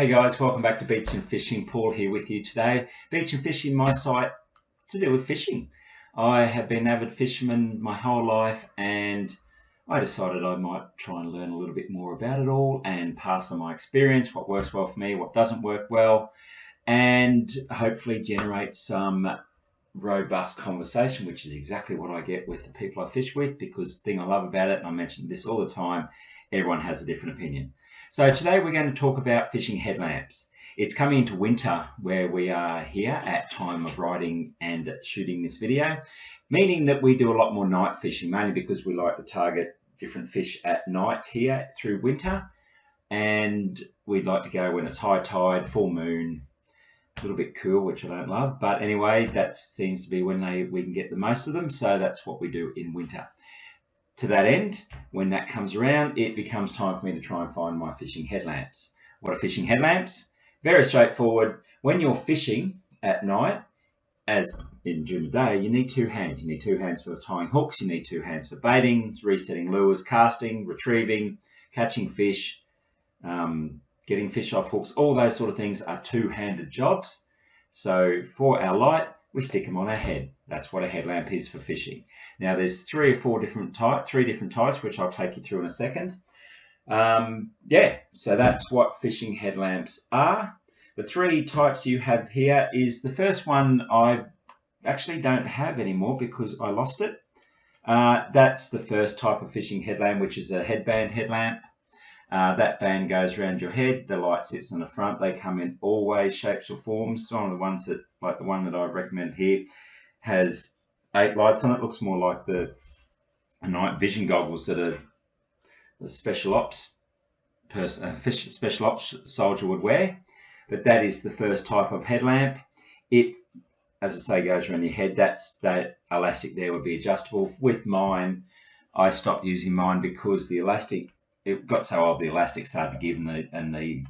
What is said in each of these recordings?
Hey guys, welcome back to Beach and Fishing. Paul here with you today. Beach and Fishing, my site to do with fishing. I have been an avid fisherman my whole life and I decided I might try and learn a little bit more about it all and pass on my experience, what works well for me, what doesn't work well, and hopefully generate some robust conversation, which is exactly what I get with the people I fish with, because the thing I love about it, and I mention this all the time, everyone has a different opinion. So today we're going to talk about fishing headlamps. It's coming into winter where we are here at time of writing and shooting this video, meaning that we do a lot more night fishing, mainly because we like to target different fish at night here through winter, and we'd like to go when it's high tide, full moon, a little bit cool, which I don't love, but anyway, that seems to be when we can get the most of them, so that's what we do in winter. To that end, when that comes around, it becomes time for me to try and find my fishing headlamps. What are fishing headlamps? Very straightforward. When you're fishing at night, as in during the day, you need two hands. You need two hands for tying hooks, you need two hands for baiting, resetting lures, casting, retrieving, catching fish, getting fish off hooks. All those sort of things are two-handed jobs. So for our light, we stick them on our head. That's what a headlamp is for fishing. Now there's three different types, which I'll take you through in a second. So that's what fishing headlamps are. The three types you have here is the first one I actually don't have anymore because I lost it. That's the first type of fishing headlamp, which is a headband headlamp. That band goes around your head, the light sits on the front. They come in all ways, shapes or forms. Some of the ones that, like the one that I recommend here, has 8 lights on it. Looks more like the night vision goggles that the special ops soldier would wear. But that is the first type of headlamp. It, as I say, goes around your head. That elastic there would be adjustable. With mine, I stopped using mine because the elastic, it got so old, the elastic started to give, and the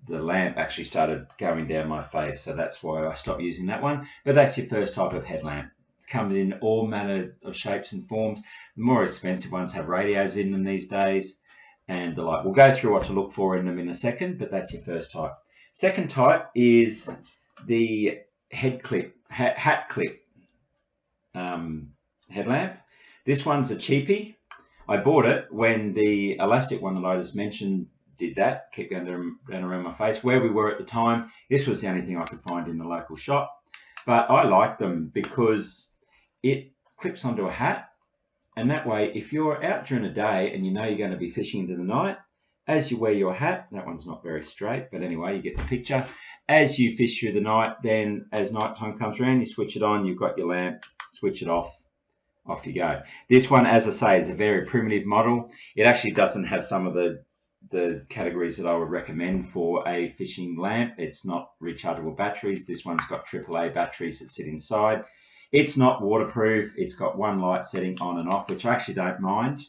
lamp actually started going down my face. So that's why I stopped using that one. But that's your first type of headlamp. It comes in all manner of shapes and forms. The more expensive ones have radios in them these days, and the light. We'll go through what to look for in them in a second, but that's your first type. Second type is the hat clip headlamp. This one's a cheapie. I bought it when the elastic one that I just mentioned did that, kept going down around my face. Where we were at the time, this was the only thing I could find in the local shop. But I like them because it clips onto a hat, and that way, if you're out during the day and you know you're going to be fishing into the night, as you wear your hat, that one's not very straight, but anyway, you get the picture. As you fish through the night, then as nighttime comes around, you switch it on, you've got your lamp, switch it off you go. This one, as I say, is a very primitive model. It actually doesn't have some of the categories that I would recommend for a fishing lamp. It's not rechargeable batteries. This one's got AAA batteries that sit inside. It's not waterproof. It's got one light setting on and off, which I actually don't mind.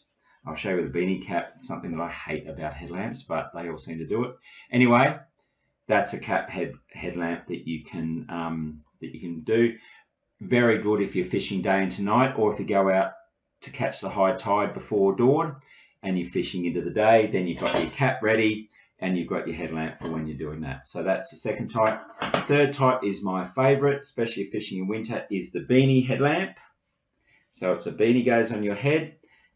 I'll show you with a beanie cap. It's something that I hate about headlamps, but they all seem to do it. Anyway, that's a cap headlamp that you can do. Very good if you're fishing day into night, or if you go out to catch the high tide before dawn and you're fishing into the day, then you've got your cap ready and you've got your headlamp for when you're doing that. So that's the second type. The third type is my favorite, especially if fishing in winter, is the beanie headlamp. So it's a beanie goes on your head,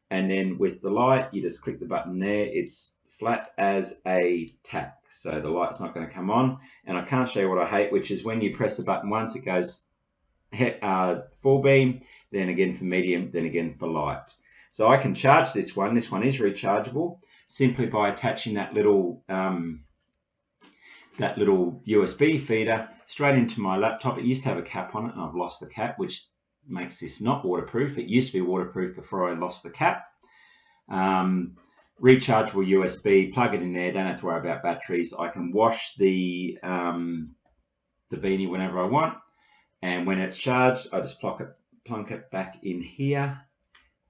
and then with the light, you just click the button there. It's flat as a tack, so the light's not going to come on. And I can't show you what I hate, which is when you press the button once, it goes full beam, then again for medium, then again for light. So I can charge this one. This one is rechargeable simply by attaching that little USB feeder straight into my laptop. It used to have a cap on it, and I've lost the cap, which makes this not waterproof. It used to be waterproof before I lost the cap. Rechargeable USB, plug it in there, don't have to worry about batteries. I can wash the beanie whenever I want. And when it's charged, I just plunk it back in here,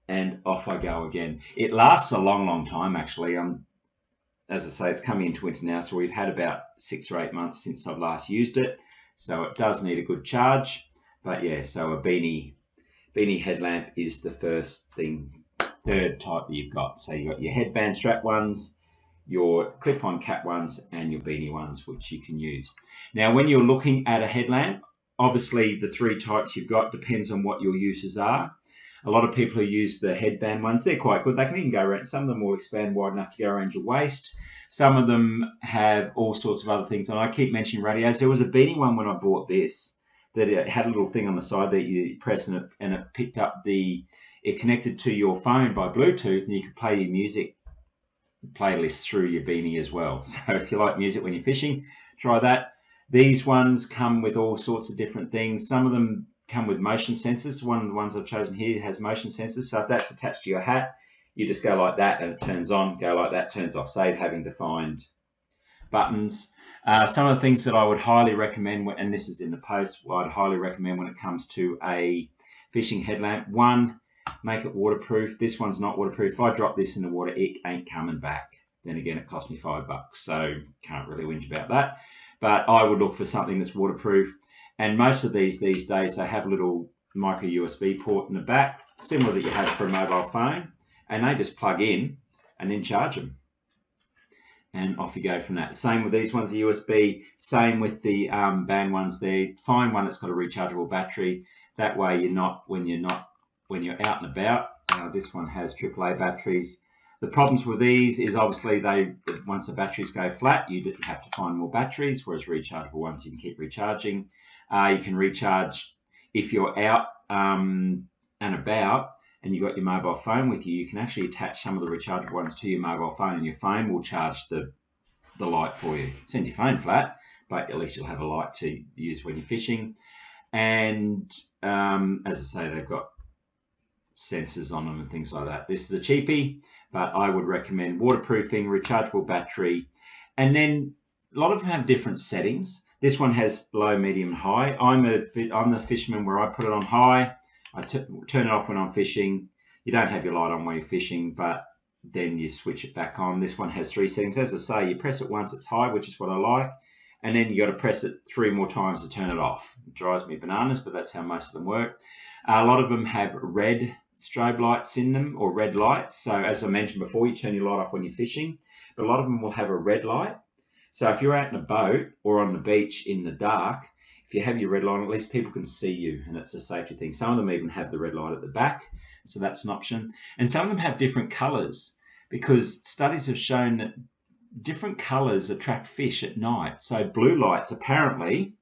and off I go again. It lasts a long, long time, actually. As I say, it's coming into winter now, so we've had about 6 or 8 months since I've last used it. So it does need a good charge. But yeah, so a beanie headlamp is the third type that you've got. So you've got your headband strap ones, your clip-on cap ones and your beanie ones, which you can use. Now, when you're looking at a headlamp, obviously the three types you've got depends on what your uses are. A lot of people who use the headband ones, they're quite good. They can even go around, some of them will expand wide enough to go around your waist. Some of them have all sorts of other things. And I keep mentioning radios. There was a beanie one when I bought this, that it had a little thing on the side that you press and it picked up it connected to your phone by Bluetooth, and you could play your music playlist through your beanie as well. So if you like music when you're fishing, try that. These ones come with all sorts of different things. Some of them come with motion sensors. One of the ones I've chosen here has motion sensors. So if that's attached to your hat, you just go like that and it turns on, go like that, turns off. Save having to find buttons. Some of the things that I would highly recommend, and this is in the post, what I'd highly recommend when it comes to a fishing headlamp. One, make it waterproof. This one's not waterproof. If I drop this in the water, it ain't coming back. Then again, it cost me $5, so can't really whinge about that. But I would look for something that's waterproof. And most of these days, they have a little micro USB port in the back, similar that you have for a mobile phone, and they just plug in and then charge them. And off you go from that. Same with these ones, the USB. Same with the band ones there. Find one that's got a rechargeable battery. That way you're not, when you're out and about. This one has AAA batteries. The problems with these is obviously once the batteries go flat, you have to find more batteries, whereas rechargeable ones you can keep recharging. You can recharge if you're out and about and you've got your mobile phone with you. You can actually attach some of the rechargeable ones to your mobile phone, and your phone will charge the light for you. Send your phone flat, but at least you'll have a light to use when you're fishing. And as I say, they've got sensors on them and things like that. This is a cheapie, but I would recommend waterproofing, rechargeable battery, and then a lot of them have different settings. This one has low, medium, high. I'm the fisherman where I put it on high. I turn it off when I'm fishing. You don't have your light on while you're fishing, but then you switch it back on. This one has 3 settings. As I say, you press it once, it's high, which is what I like, and then you got to press it 3 more times to turn it off. It drives me bananas, but that's how most of them work. A lot of them have red strobe lights in them, or red lights. So as I mentioned before, you turn your light off when you're fishing, but a lot of them will have a red light. So if you're out in a boat or on the beach in the dark, if you have your red light, at least people can see you, and it's a safety thing. Some of them even have the red light at the back, so that's an option. And some of them have different colors, because studies have shown that different colors attract fish at night. So blue lights apparently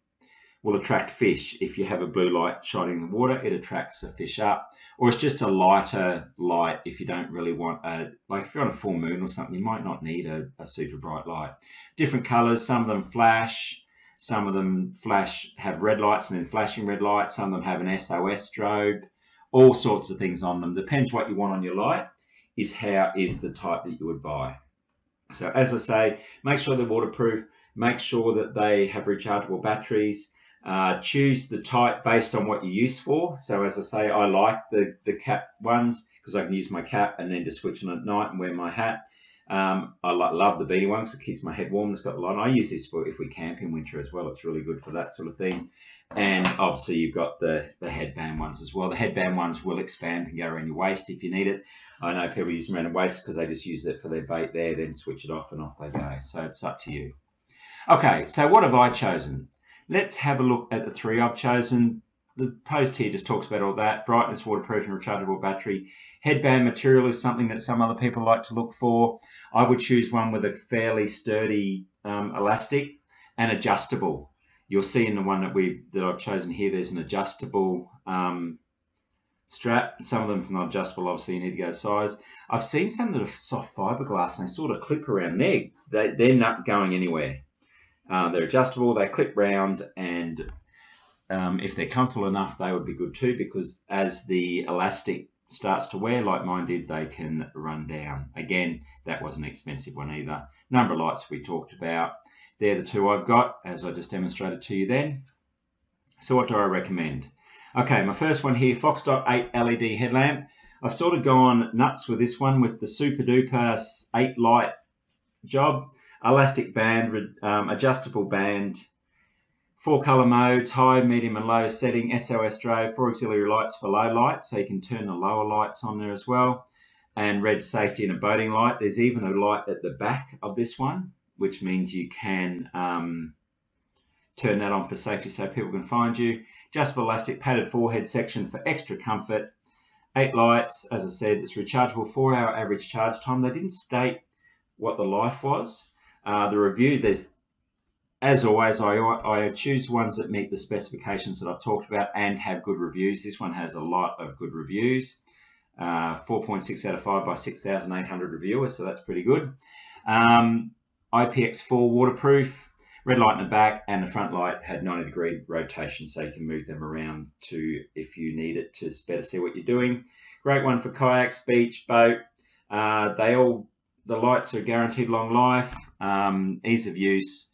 will attract fish. If you have a blue light shining in the water, it attracts the fish up. Or it's just a lighter light if you don't really want like if you're on a full moon or something, you might not need a super bright light. Different colors, some of them flash, some of them have red lights and then flashing red lights, some of them have an SOS strobe, all sorts of things on them. Depends what you want on your light, is the type that you would buy. So as I say, make sure they're waterproof, make sure that they have rechargeable batteries. Choose the type based on what you use for. So as I say, I like the cap ones because I can use my cap and then just switch on at night and wear my hat. I love the beanie one because it keeps my head warm. It's got the light. I use this for if we camp in winter as well. It's really good for that sort of thing. And obviously you've got the headband ones as well. The headband ones will expand and go around your waist if you need it. I know people use them around the waist because they just use it for their bait there, then switch it off and off they go. So it's up to you. Okay, so what have I chosen? Let's have a look at the 3 I've chosen. The post here just talks about all that. Brightness, waterproof and rechargeable battery. Headband material is something that some other people like to look for. I would choose one with a fairly sturdy elastic and adjustable. You'll see in the one that I've chosen here, there's an adjustable strap. Some of them are not adjustable, obviously you need to go size. I've seen some that are soft fiberglass and they sort of clip around there. They're not going anywhere. They're adjustable, they clip round, and if they're comfortable enough, they would be good too, because as the elastic starts to wear, like mine did, they can run down. Again, that wasn't an expensive one either. Number of lights we talked about. They're the 2 I've got, as I just demonstrated to you then. So what do I recommend? Okay, my first one here, Foxdot 8 LED headlamp. I've sort of gone nuts with this one with the super duper 8 light job. Elastic band, adjustable band, 4 color modes, high, medium and low setting, SOS strobe, 4 auxiliary lights for low light, so you can turn the lower lights on there as well. and red safety and a boating light. There's even a light at the back of this one, which means you can turn that on for safety so people can find you. Adjustable elastic padded forehead section for extra comfort. 8 lights, as I said, it's rechargeable, 4-hour average charge time. They didn't state what the life was. The review, there's, as always, I choose ones that meet the specifications that I've talked about and have good reviews. This one has a lot of good reviews. 4.6 out of 5 by 6,800 reviewers, so that's pretty good. IPX4 waterproof, red light in the back, and the front light had 90-degree rotation, so you can move them around to if you need it to better see what you're doing. Great one for kayaks, beach, boat. The lights are guaranteed long life, ease of use,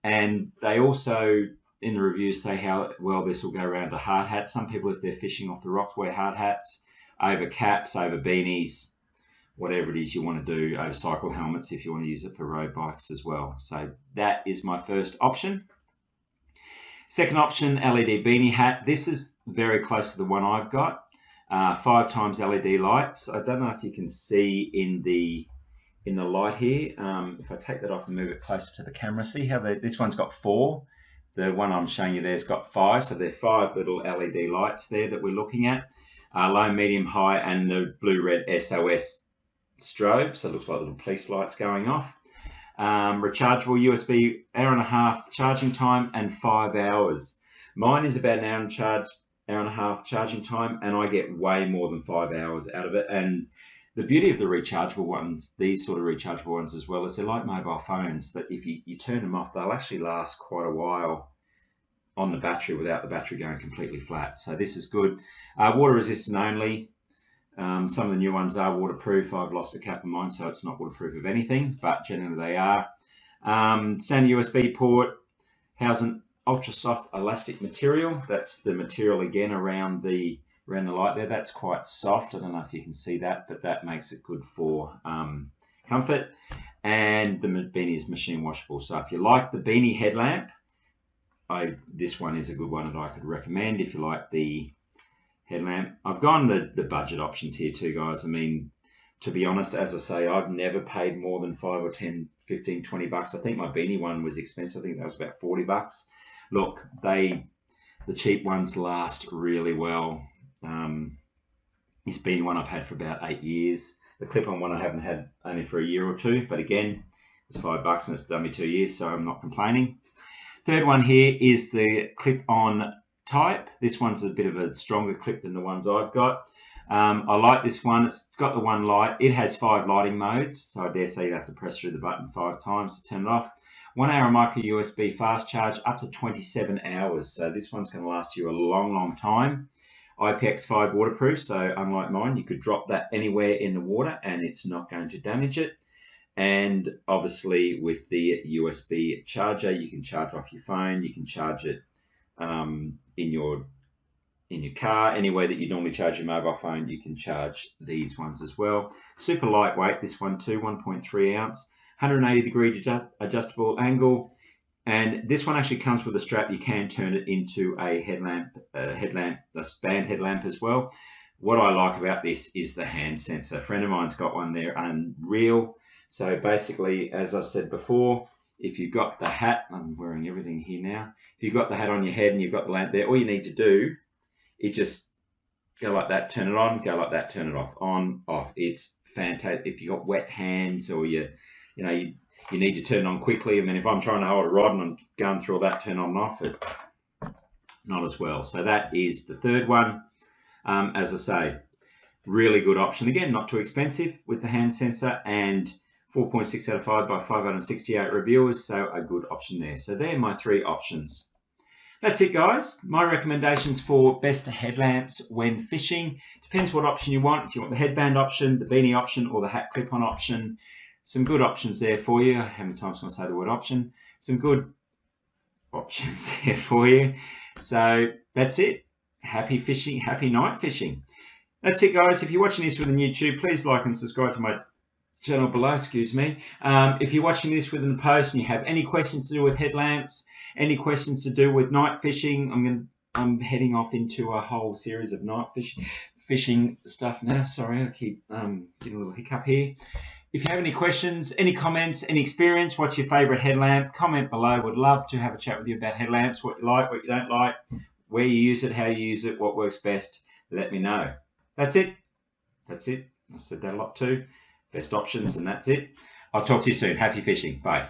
and they also, in the reviews, say how well this will go around a hard hat. Some people, if they're fishing off the rocks, wear hard hats over caps, over beanies, whatever it is you want to do, over cycle helmets if you want to use it for road bikes as well. So that is my first option. Second option, LED beanie hat. This is very close to the one I've got. 5 times LED lights. I don't know if you can see in the light here. If I take that off and move it closer to the camera, see how this one's got 4. The one I'm showing you there's got 5. So there are 5 little LED lights there that we're looking at. Low, medium, high, and the blue-red SOS strobe, so it looks like little police lights going off. Rechargeable USB, 1.5 hour charging time and 5 hours. Mine is about an hour and a half charging time, and I get way more than 5 hours out of it. And the beauty of the rechargeable ones, these sort of rechargeable ones as well, is they're like mobile phones, that if you turn them off, they'll actually last quite a while on the battery without the battery going completely flat. So this is good. Water resistant only. Some of the new ones are waterproof. I've lost the cap of mine, so it's not waterproof of anything, but generally they are. Standard USB port, housing ultra soft elastic material. That's the material again around the light there. That's quite soft. I don't know if you can see that, but that makes it good for comfort. And the beanie is machine washable. So if you like the Beanie Headlamp, this one is a good one that I could recommend if you like the headlamp. I've gone the budget options here too, guys. I mean, to be honest, as I say, I've never paid more than 5 or 10, 15, 20 bucks. I think my beanie one was expensive. I think that was about 40 bucks. Look, the cheap ones last really well. This beanie one I've had for about 8 years. The clip-on one I haven't had only for a year or 2, but again, it's 5 bucks and it's done me 2 years, so I'm not complaining. Third one here is the clip-on type. This one's a bit of a stronger clip than the ones I've got. I like this one. It's got the one light. It has 5 lighting modes, so I dare say you have to press through the button 5 times to turn it off. 1 hour micro USB fast charge up to 27 hours. So this one's going to last you a long, long time. IPX5 waterproof, so unlike mine, you could drop that anywhere in the water and it's not going to damage it. And obviously with the USB charger, you can charge off your phone, you can charge it in your car, any way that you normally charge your mobile phone, you can charge these ones as well. Super lightweight, this one too, 1.3 ounce, 180 degree adjustable angle. And this one actually comes with a strap. You can turn it into a headlamp, a band headlamp as well. What I like about this is the hand sensor. A friend of mine's got one there, unreal. So basically, as I said before, if you've got the hat, I'm wearing everything here now. If you've got the hat on your head and you've got the lamp there, all you need to do is just go like that, turn it on, go like that, turn it off, on, off. It's fantastic. If you've got wet hands or you need to turn it on quickly. I mean, if I'm trying to hold a rod and I'm going through all that, turn on and off, it not as well. So that is the third one. As I say, really good option. Again, not too expensive with the hand sensor, and 4.6 out of 5 by 568 reviewers, so a good option there. So they're my 3 options. That's it, guys. My recommendations for best headlamps when fishing. Depends what option you want. If you want the headband option, the beanie option, or the hat clip-on option, some good options there for you. How many times can I say the word option? Some good options there for you. So that's it. Happy fishing, happy night fishing. That's it, guys. If you're watching this within YouTube, please like and subscribe to my channel below, excuse me. If you're watching this within the post and you have any questions to do with headlamps, any questions to do with night fishing, I'm heading off into a whole series of night fishing stuff now. Sorry, I keep getting a little hiccup here. If you have any questions, any comments, any experience, what's your favourite headlamp? Comment below. Would love to have a chat with you about headlamps, what you like, what you don't like, where you use it, how you use it, what works best. Let me know. That's it. That's it. I've said that a lot too. Best options, and that's it. I'll talk to you soon. Happy fishing. Bye.